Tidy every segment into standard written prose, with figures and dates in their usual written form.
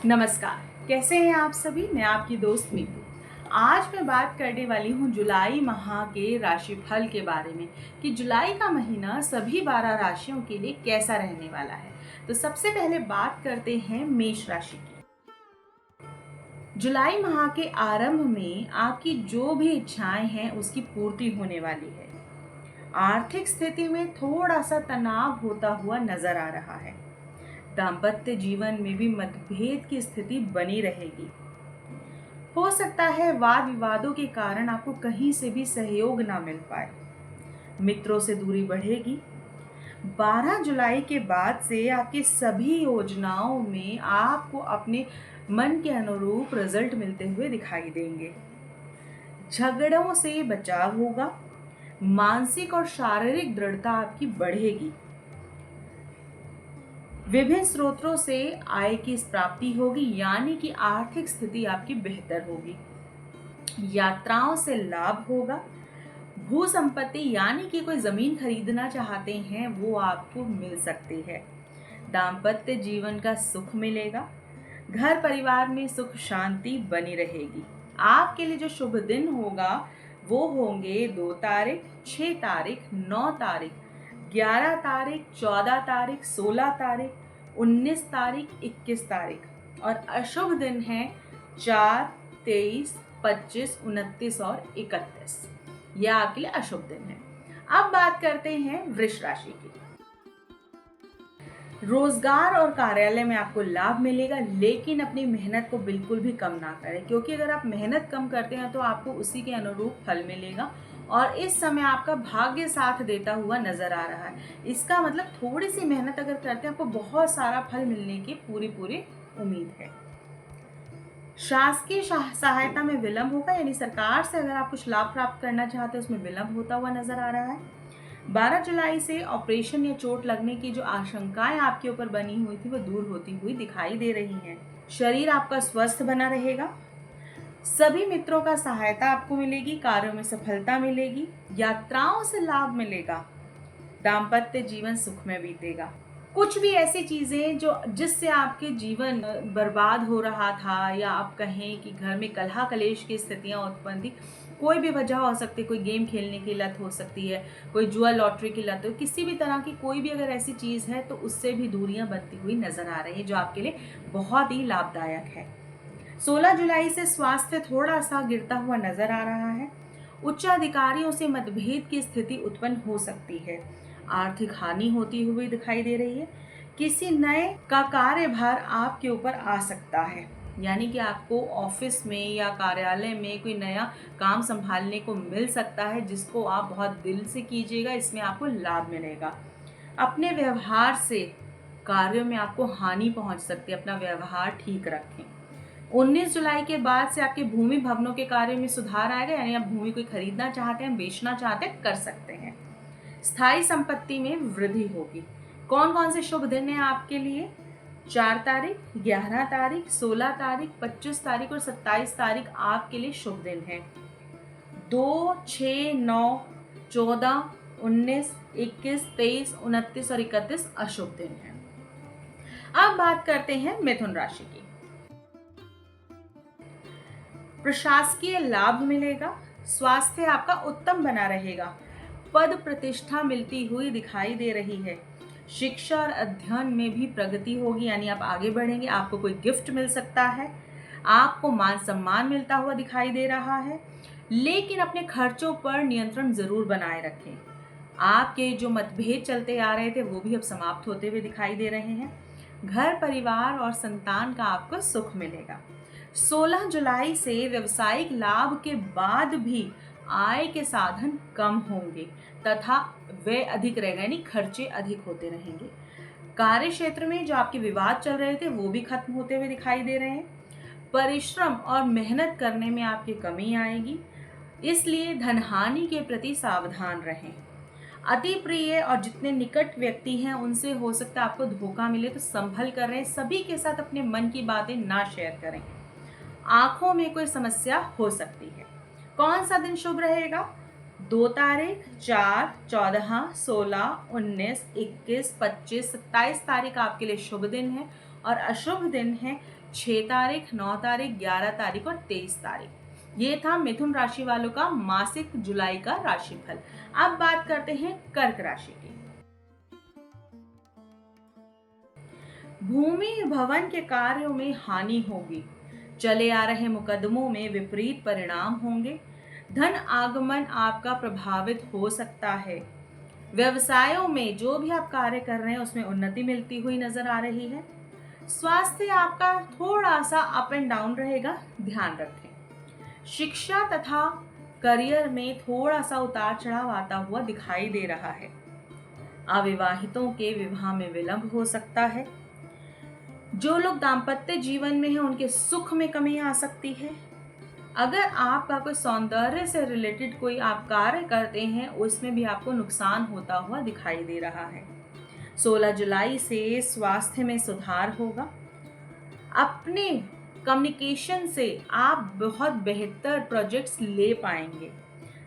नमस्कार। कैसे हैं आप सभी? मैं आपकी दोस्त मीतू। आज मैं बात करने वाली हूँ जुलाई माह के राशिफल के बारे में कि जुलाई का महीना सभी 12 राशियों के लिए कैसा रहने वाला है। तो सबसे पहले बात करते हैं मेष राशि की। जुलाई माह के आरंभ में आपकी जो भी इच्छाएं हैं उसकी पूर्ति होने वाली है। आर्थिक स्थिति में थोड़ा सा तनाव होता हुआ नजर आ रहा है। दाम्पत्य जीवन में भी मतभेद की स्थिति बनी रहेगी। हो सकता है वाद विवादों के कारण आपको कहीं से भी सहयोग ना मिल पाए। मित्रों से दूरी बढ़ेगी। 12 जुलाई के बाद से आपकी सभी योजनाओं में आपको अपने मन के अनुरूप रिजल्ट मिलते हुए दिखाई देंगे। झगड़ों से बचाव होगा। मानसिक और शारीरिक दृढ़ता आपकी बढ़ेगी। विभिन्न स्रोतों से आय की प्राप्ति होगी, यानी कि आर्थिक स्थिति आपकी बेहतर होगी। यात्राओं से लाभ होगा। भू संपत्ति यानी कि कोई जमीन खरीदना चाहते हैं वो आपको मिल सकती है। दाम्पत्य जीवन का सुख मिलेगा। घर परिवार में सुख शांति बनी रहेगी। आपके लिए जो शुभ दिन होगा वो होंगे 2 तारीख, 6 तारीख, 9 तारीख, 11 तारीख, 14 तारीख, 16 तारीख, 19 तारीख, 21 तारीख और अशुभ दिन है 4, 23, 25, 29 और 31। यह आपके लिए अशुभ दिन है। अब बात करते हैं वृष राशि की। रोजगार और कार्यालय में आपको लाभ मिलेगा, लेकिन अपनी मेहनत को बिल्कुल भी कम ना करें, क्योंकि अगर आप मेहनत कम करते हैं तो आपको उसी के अनुरूप फल मिलेगा और इस समय आपका भाग्य साथ देता हुआ नजर आ रहा है। इसका मतलब थोड़ी सी मेहनत अगर करते हैं आपको बहुत सारा फल मिलने की पूरी उम्मीद है। शासकीय सहायता में विलंब होगा, यानी सरकार से अगर आप कुछ लाभ प्राप्त करना चाहते हैं उसमें विलंब होता हुआ नजर आ रहा है। 12 जुलाई से ऑपरेशन या चोट लगने की जो आशंकाएं आपके ऊपर बनी हुई थी वो दूर होती हुई दिखाई दे रही हैं। शरीर आपका स्वस्थ बना रहेगा। सभी मित्रों का सहायता आपको मिलेगी। कार्यों में सफलता मिलेगी। यात्राओं से लाभ मिलेगा। दाम्पत्य जीवन सुख में बीतेगा। कुछ भी ऐसी चीजें जो जिससे आपके जीवन बर्बाद हो रहा था, या आप कहें कि घर में कलह कलेश की स्थितियां उत्पन्न थी, कोई भी वजह हो सकती है। कोई गेम खेलने की लत हो सकती है, कोई जुआ लॉटरी की लत हो, किसी भी तरह की कोई भी अगर ऐसी चीज है तो उससे भी दूरियां बनती हुई नजर आ रही है, जो आपके लिए बहुत ही लाभदायक है। 16 जुलाई से स्वास्थ्य थोड़ा सा गिरता हुआ नजर आ रहा है। उच्च अधिकारियों से मतभेद की स्थिति उत्पन्न हो सकती है। आर्थिक हानि होती हुई दिखाई दे रही है। किसी नए का कार्यभार आपके ऊपर आ सकता है, यानी कि आपको ऑफिस में या कार्यालय में कोई नया काम संभालने को मिल सकता है, जिसको आप बहुत दिल से कीजिएगा। इसमें आपको लाभ मिलेगा। अपने व्यवहार से कार्यों में आपको हानि पहुंच सकती है। अपना व्यवहार ठीक रखें। 19 जुलाई के बाद से आपके भूमि भवनों के कार्य में सुधार आएगा, यानी आप भूमि को खरीदना चाहते हैं, बेचना चाहते हैं, कर सकते हैं। स्थायी संपत्ति में वृद्धि होगी। कौन कौन से शुभ दिन हैं आपके लिए? 4 तारीख, 11 तारीख, 16 तारीख, 25 तारीख और 27 तारीख आपके लिए शुभ दिन है। 2, 6, 9, 14, 19, 21, 23, 29 और 31 अशुभ दिन है। अब बात करते हैं मिथुन राशि की। प्रशासकीय लाभ मिलेगा। स्वास्थ्य आपका उत्तम बना रहेगा। पद प्रतिष्ठा मिलती हुई दिखाई दे रही है। शिक्षा और अध्ययन में भी प्रगति होगी, यानी आप आगे बढ़ेंगे। आपको कोई गिफ्ट मिल सकता है। आपको मान सम्मान मिलता हुआ दिखाई दे रहा है, लेकिन अपने खर्चों पर नियंत्रण जरूर बनाए रखें। आपके जो मतभेद चलते आ रहे थे वो भी अब समाप्त होते हुए दिखाई दे रहे हैं। घर परिवार और संतान का आपको सुख मिलेगा। 16 जुलाई से व्यवसायिक लाभ के बाद भी आय के साधन कम होंगे तथा व्यय अधिक रहेगा, यानी खर्चे अधिक होते रहेंगे। कार्य क्षेत्र में जो आपके विवाद चल रहे थे वो भी खत्म होते हुए दिखाई दे रहे हैं। परिश्रम और मेहनत करने में आपकी कमी आएगी, इसलिए धनहानि के प्रति सावधान रहें। अति प्रिय और जितने निकट व्यक्ति हैं उनसे हो सकता है आपको धोखा मिले, तो संभल कर रहें। सभी के साथ अपने मन की बातें ना शेयर करें। आंखों में कोई समस्या हो सकती है। कौन सा दिन शुभ रहेगा? 2 तारीख, 4, 14, 16, 19, 21, 25, 27 तारीख आपके लिए शुभ दिन है और अशुभ दिन है 6 तारीख, 9 तारीख, 11 तारीख और 23 तारीख। ये था मिथुन राशि वालों का मासिक जुलाई का राशिफल। अब बात करते हैं कर्क राशि की। भूमि भवन के कार्यों में हानि होगी। चले आ रहे मुकदमों में विपरीत परिणाम होंगे। धन आगमन आपका प्रभावित हो सकता है। व्यवसायों में जो भी आप कार्य कर रहे हैं उसमें उन्नति मिलती हुई नजर आ रही है। स्वास्थ्य आपका थोड़ा सा अप एंड डाउन रहेगा, ध्यान रखें। शिक्षा तथा करियर में थोड़ा सा उतार चढ़ाव आता हुआ दिखाई दे रहा है। अविवाहितों के विवाह में विलंब हो सकता है। जो लोग दाम्पत्य जीवन में हैं उनके सुख में कमी आ सकती है। अगर आपका कोई सौंदर्य से रिलेटेड कोई आप कार्य करते हैं उसमें भी आपको नुकसान होता हुआ दिखाई दे रहा है। 16 जुलाई से स्वास्थ्य में सुधार होगा। अपने कम्युनिकेशन से आप बहुत बेहतर प्रोजेक्ट्स ले पाएंगे।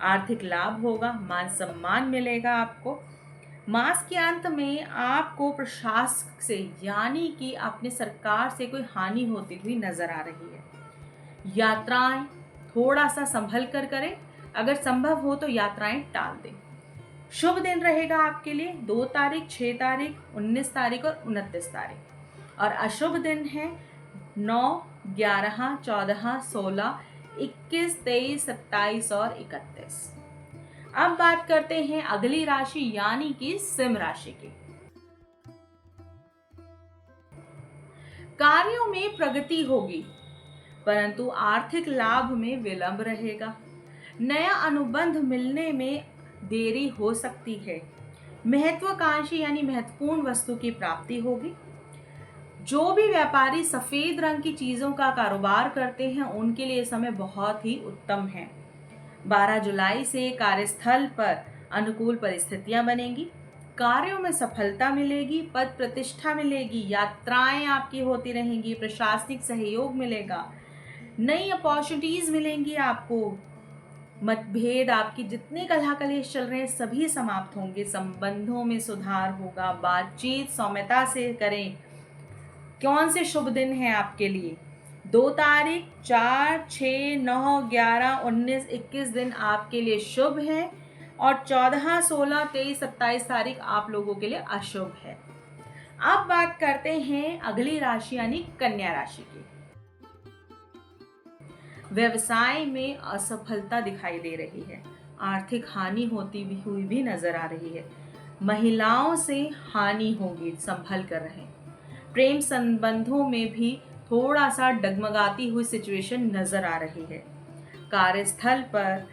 आर्थिक लाभ होगा, मान सम्मान मिलेगा आपको। मास के अंत में आपको प्रशासन से यानी कि अपने सरकार से कोई हानि होती हुई नजर आ रही है। यात्राएं थोड़ा सा संभल कर करें, अगर संभव हो तो यात्राएं टाल दें। शुभ दिन रहेगा आपके लिए 2 तारीख, 6 तारीख, 19 तारीख और 29 तारीख। और अशुभ दिन है 9, 11, 14, 16, 21, 23, 27 और 31। अब बात करते हैं अगली राशि यानी कि सिंह राशि की। कार्यों में प्रगति होगी परंतु आर्थिक लाभ में विलंब रहेगा। नया अनुबंध मिलने में देरी हो सकती है। महत्वाकांक्षी यानी महत्वपूर्ण वस्तु की प्राप्ति होगी। जो भी व्यापारी सफेद रंग की चीजों का कारोबार करते हैं उनके लिए समय बहुत ही उत्तम है। 12 जुलाई से कार्यस्थल पर अनुकूल परिस्थितियां बनेंगी। कार्यों में सफलता मिलेगी, पद प्रतिष्ठा मिलेगी, यात्राएं आपकी होती रहेंगी, प्रशासनिक सहयोग मिलेगा, नई अपॉर्चुनिटीज मिलेंगी आपको। मतभेद आपकी जितने कलह कलेश चल रहे हैं सभी समाप्त होंगे। संबंधों में सुधार होगा। बातचीत सौम्यता से करें। कौन से शुभ दिन हैं आपके लिए? 2 तारीख, 4, 6, 9, 11, 19, 21 दिन आपके लिए शुभ है और 14, 16, 23, 27 तारीख आप लोगों के लिए अशुभ है। अब बात करते हैं अगली राशि यानी कन्या राशि की। व्यवसाय में असफलता दिखाई दे रही है। आर्थिक हानि होती हुई भी नजर आ रही है। महिलाओं से हानि होगी, संभल कर रहें। प्रेम संबंधों में भी थोड़ा सा डगमगाती हुई सिचुएशन नजर आ रही है। कार्यस्थल पर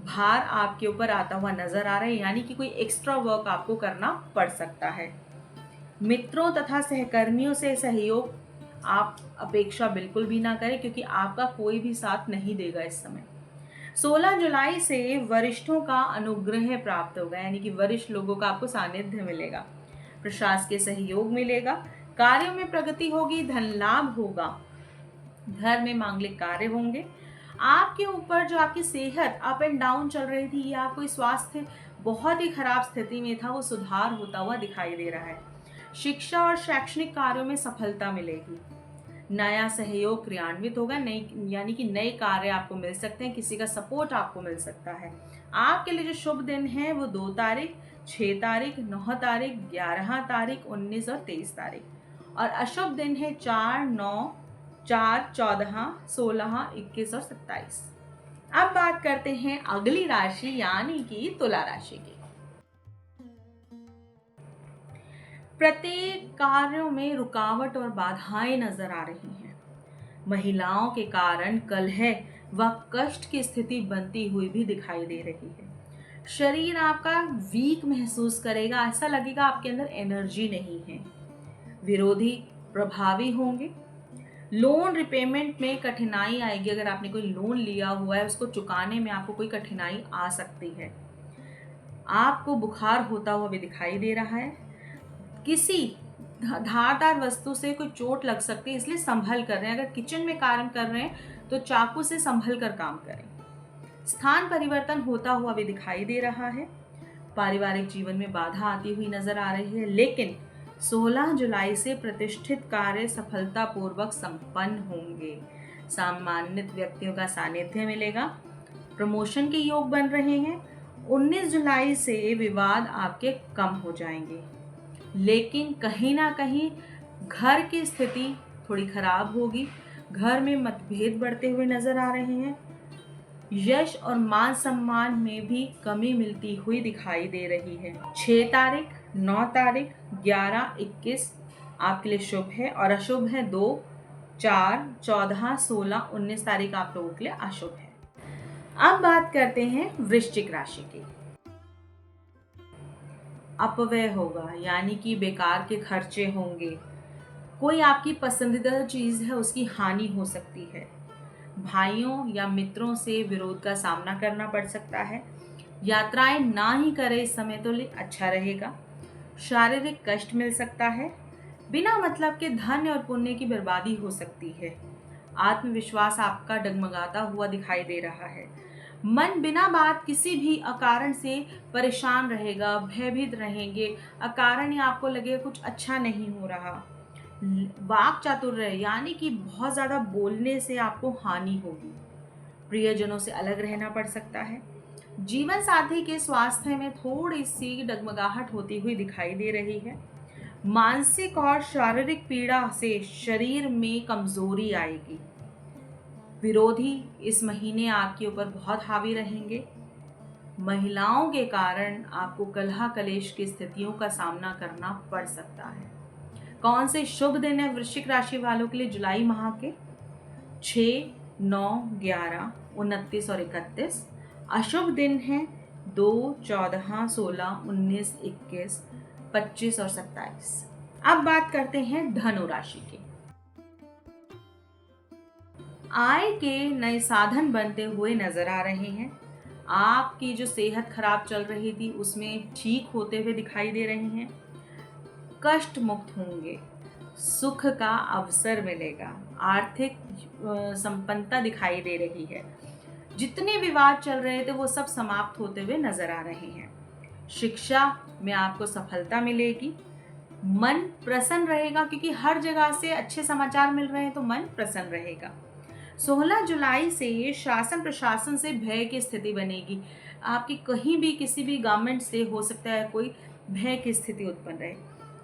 भार आपके ऊपर आता हुआ नजर आ रहा है यानी कि कोई एक्स्ट्रा वर्क आपको करना पड़ सकता है। मित्रों तथा सहकर्मियों से सहयोग आप अपेक्षा बिल्कुल भी ना करें क्योंकि आपका कोई भी साथ नहीं देगा इस समय। 16 जुलाई से वरिष्ठों का अनुग्रह प्राप्त होगा यानी कि वरिष्ठ लोगों का आपको सानिध्य मिलेगा। प्रशासकीय सहयोग मिलेगा। कार्यों में प्रगति होगी, धन लाभ होगा। घर में मांगलिक कार्य होंगे। आपके ऊपर जो आपकी सेहत अप एंड डाउन चल रही थी या कोई स्वास्थ्य बहुत ही खराब स्थिति में था वो सुधार होता हुआ दिखाई दे रहा है। शिक्षा और शैक्षणिक कार्यों में सफलता मिलेगी। नया सहयोग क्रियान्वित होगा। नई यानी कि नए कार्य आपको मिल सकते हैं, किसी का सपोर्ट आपको मिल सकता है। आपके लिए जो शुभ दिन है वो 2 तारीख, 6 तारीख, 9 तारीख, 11 तारीख, 19 और 23 तारीख। और अशुभ दिन है 4, 9, 4, 14, 16, 21 और 27। अब बात करते हैं अगली राशि यानी कि तुला राशि की। प्रत्येक कार्यों में रुकावट और बाधाएं नजर आ रही हैं। महिलाओं के कारण कलह व कष्ट की स्थिति बनती हुई भी दिखाई दे रही है। शरीर आपका वीक महसूस करेगा, ऐसा लगेगा आपके अंदर एनर्जी नहीं है। विरोधी प्रभावी होंगे। लोन रिपेमेंट में कठिनाई आएगी। अगर आपने कोई लोन लिया हुआ है उसको चुकाने में आपको कोई कठिनाई आ सकती है। आपको बुखार होता हुआ भी दिखाई दे रहा है। किसी धारदार वस्तु से कोई चोट लग सकती है, इसलिए संभल कर रहे हैं। अगर किचन में काम कर रहे हैं तो चाकू से संभल कर काम करें। स्थान परिवर्तन होता हुआ भी दिखाई दे रहा है। पारिवारिक जीवन में बाधा आती हुई नजर आ रही है लेकिन 16 जुलाई से प्रतिष्ठित कार्य सफलतापूर्वक संपन्न होंगे। सम्मानित व्यक्तियों का सानिध्य मिलेगा। प्रमोशन के योग बन रहे हैं। 19 जुलाई से विवाद आपके कम हो जाएंगे, लेकिन कहीं ना कहीं घर की स्थिति थोड़ी खराब होगी। घर में मतभेद बढ़ते हुए नजर आ रहे हैं। यश और मान सम्मान में भी कमी मिलती हुई दिखाई दे रही है। 6 तारीख, 9 तारीख, 11, 21 आपके लिए शुभ है और अशुभ है 2, 4, 14, 16, 19 तारीख आप लोगों के लिए अशुभ है। अब बात करते हैं वृश्चिक राशि की। अपव्यय होगा, यानी कि बेकार के खर्चे होंगे। कोई आपकी पसंदीदा चीज है उसकी हानि हो सकती है। भाइयों या मित्रों से विरोध का सामना करना पड़ सकता है। यात्राएं ना ही करें इस समय तो अच्छा रहेगा। शारीरिक कष्ट मिल सकता है। बिना मतलब के धन और पुण्य की बर्बादी हो सकती है। आत्मविश्वास आपका डगमगाता हुआ दिखाई दे रहा है। मन बिना बात किसी भी अकारण से परेशान रहेगा, भयभीत रहेंगे। अकारण ही आपको लगेगा कुछ अच्छा नहीं हो रहा। वाक चातुर्य, यानी कि बहुत ज्यादा बोलने से आपको हानि होगी। प्रियजनों से अलग रहना पड़ सकता है। जीवन साथी के स्वास्थ्य में थोड़ी सी डगमगाहट होती हुई दिखाई दे रही है। मानसिक और शारीरिक पीड़ा से शरीर में कमजोरी आएगी। विरोधी इस महीने आपके ऊपर बहुत हावी रहेंगे। महिलाओं के कारण आपको कलह कलेश की स्थितियों का सामना करना पड़ सकता है। कौन से शुभ दिन है वृश्चिक राशि वालों के लिए जुलाई माह के? 6, 9, 11, 29 और 31। अशुभ दिन है 2, 14, 16, 19, 21, 25 और 27। अब बात करते हैं धनु राशि की। आय के नए साधन बनते हुए नजर आ रहे हैं। आपकी जो सेहत खराब चल रही थी उसमें ठीक होते हुए दिखाई दे रहे हैं। कष्ट मुक्त होंगे। सुख का अवसर मिलेगा। आर्थिक संपन्नता दिखाई दे रही है। जितने विवाद चल रहे थे वो सब समाप्त होते हुए नजर आ रहे हैं। शिक्षा में आपको सफलता मिलेगी। मन प्रसन्न रहेगा, क्योंकि हर जगह से अच्छे समाचार मिल रहे हैं तो मन प्रसन्न रहेगा। 16 जुलाई से शासन प्रशासन से भय की स्थिति बनेगी। आपकी कहीं भी किसी भी गवर्नमेंट से हो सकता है कोई भय की स्थिति उत्पन्न रहे।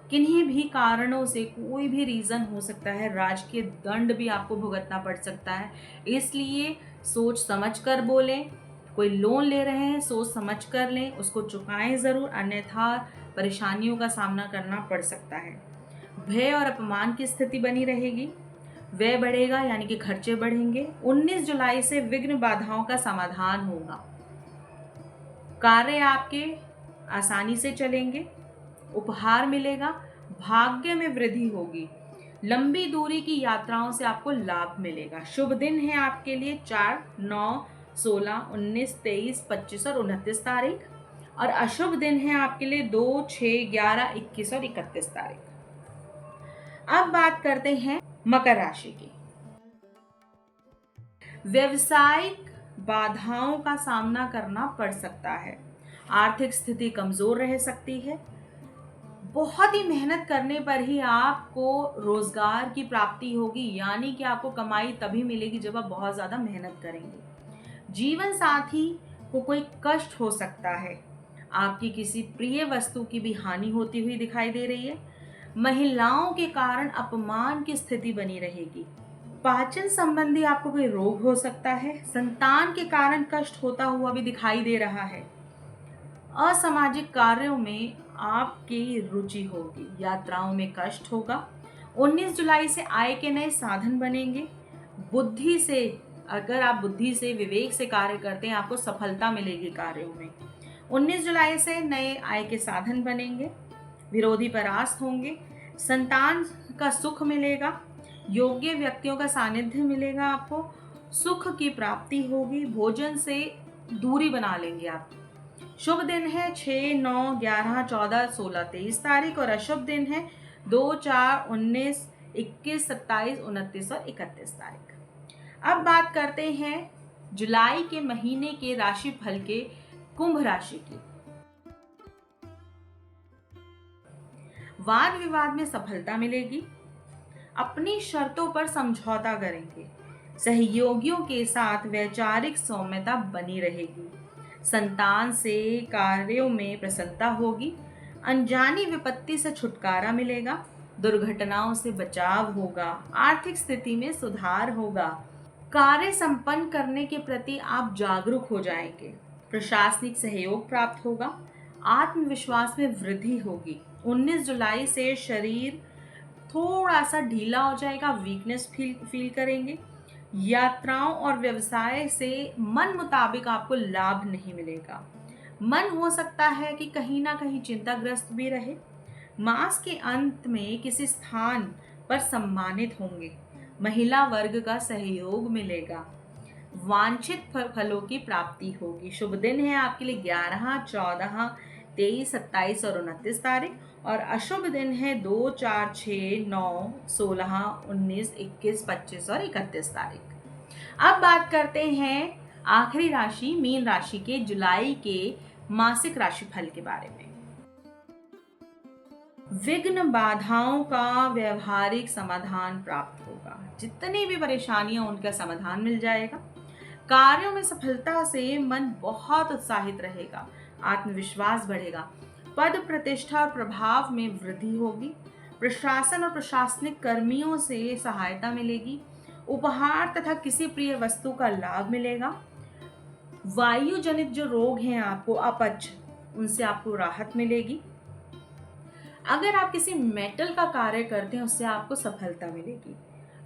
किन्हीं भी कारणों से कोई भी रीजन हो सकता है, राजकीय दंड भी आपको भुगतना पड़ सकता है। इसलिए सोच समझ कर बोलें। कोई लोन ले रहे हैं सोच समझ कर लें, उसको चुकाएं जरूर, अन्यथा परेशानियों का सामना करना पड़ सकता है। भय और अपमान की स्थिति बनी रहेगी। व्यय बढ़ेगा, यानी कि खर्चे बढ़ेंगे। 19 जुलाई से विघ्न बाधाओं का समाधान होगा। कार्य आपके आसानी से चलेंगे। उपहार मिलेगा। भाग्य में वृद्धि होगी। लंबी दूरी की यात्राओं से आपको लाभ मिलेगा। शुभ दिन है आपके लिए 4, 9, 16, 19, 23, 25 और 29 तारीख। और अशुभ दिन है आपके लिए 2, 6, 11, 21 और 31 तारीख। अब बात करते हैं मकर राशि की। व्यवसायिक बाधाओं का सामना करना पड़ सकता है। आर्थिक स्थिति कमजोर रह सकती है। बहुत ही मेहनत करने पर ही आपको रोजगार की प्राप्ति होगी, यानी कि आपको कमाई तभी मिलेगी जब आप बहुत ज्यादा मेहनत करेंगे। जीवन साथी को कोई कष्ट हो सकता है। आपकी किसी प्रिय वस्तु की भी हानि होती हुई दिखाई दे रही है। महिलाओं के कारण अपमान की स्थिति बनी रहेगी। पाचन संबंधी आपको कोई रोग हो सकता है। संतान के कारण कष्ट होता हुआ भी दिखाई दे रहा है। असामाजिक कार्यों में आपकी रुचि होगी। यात्राओं में कष्ट होगा। 19 जुलाई से आय के नए साधन बनेंगे। बुद्धि से, अगर आप बुद्धि से विवेक से कार्य करते हैं आपको सफलता मिलेगी कार्यों में। 19 जुलाई से नए आय के साधन बनेंगे। विरोधी परास्त होंगे। संतान का सुख मिलेगा। योग्य व्यक्तियों का सानिध्य मिलेगा। आपको सुख की प्राप्ति होगी। भोजन से दूरी बना लेंगे आप। शुभ दिन है 6, 9, 11, 14, 16, 23 तारीख और अशुभ दिन है 2, 4, 19, 21, 27, 29 और 31 तारीख। अब बात करते हैं जुलाई के महीने के राशि फल के कुंभ राशि की। वाद विवाद में सफलता मिलेगी। अपनी शर्तों पर समझौता करेंगे। सहयोगियों के साथ वैचारिक सौम्यता बनी रहेगी। संतान से कार्यों में प्रसन्नता होगी। अनजानी विपत्ति से छुटकारा मिलेगा। दुर्घटनाओं से बचाव होगा। आर्थिक स्थिति में सुधार होगा। कार्य संपन्न करने के प्रति आप जागरूक हो जाएंगे। प्रशासनिक सहयोग प्राप्त होगा। आत्मविश्वास में वृद्धि होगी। 19 जुलाई से शरीर थोड़ा सा ढीला हो जाएगा, वीकनेस फील करेंगे। यात्राओं और व्यवसाय से मन मुताबिक आपको लाभ नहीं मिलेगा। मन हो सकता है कि कहीं ना कहीं चिंताग्रस्त भी रहे। मास के अंत में किसी स्थान पर सम्मानित होंगे। महिला वर्ग का सहयोग मिलेगा। वांछित फलों की प्राप्ति होगी। शुभ दिन है आपके लिए 11, 14, 23, 27 और 29 तारीख। और अशुभ दिन है 2, 4, 6, 9, 16, 19, 21, 25 और 31 तारीख। अब बात करते हैं आखिरी राशि मीन राशि के जुलाई के मासिक राशिफल के बारे में। विघ्न बाधाओं का व्यवहारिक समाधान प्राप्त होगा। जितनी भी परेशानियां उनका समाधान मिल जाएगा। कार्यों में सफलता से मन बहुत उत्साहित रहेगा। आत्मविश्वास बढ़ेगा। पद प्रतिष्ठा और प्रभाव में वृद्धि होगी। प्रशासन और प्रशासनिक कर्मियों से सहायता मिलेगी। उपहार तथा किसी प्रिय वस्तु का लाभ मिलेगा। वायु जनित जो रोग हैं आपको अपच, उनसे आपको राहत मिलेगी। अगर आप किसी मेटल का कार्य करते हैं उससे आपको सफलता मिलेगी।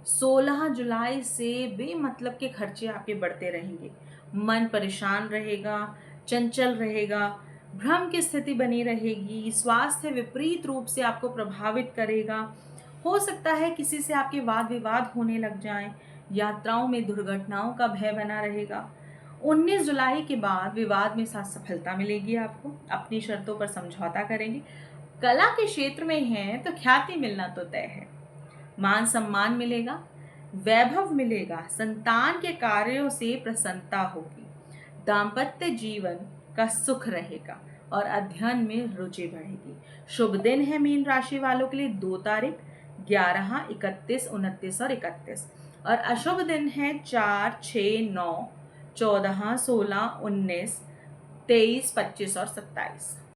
16 जुलाई से बेमतलब के खर्चे आपके बढ़ते रहेंगे। मन परेशान रहेगा, चंचल रहेगा, भ्रम की स्थिति बनी रहेगी। स्वास्थ्य विपरीत रूप से आपको प्रभावित करेगा। हो सकता है किसी से आपके वाद विवाद होने लग जाएं। यात्राओं में दुर्घटनाओं का भय बना रहेगा। 19 जुलाई के बाद विवाद में साथ सफलता मिलेगी। आपको अपनी शर्तों पर समझौता करेंगे। कला के क्षेत्र में हैं तो ख्याति मिलना तो तय है। मान सम्मान मिलेगा। वैभव मिलेगा। संतान के कार्यों से प्रसन्नता होगी। दाम्पत्य जीवन का सुख रहेगा और अध्ययन में रुचि बढ़ेगी। शुभ दिन है मीन राशि वालों के लिए 2 तारीख, 11, 31, 29 और 31। और अशुभ दिन है 4, 6, 9, 14, 16, 19, 23, 25 और 27।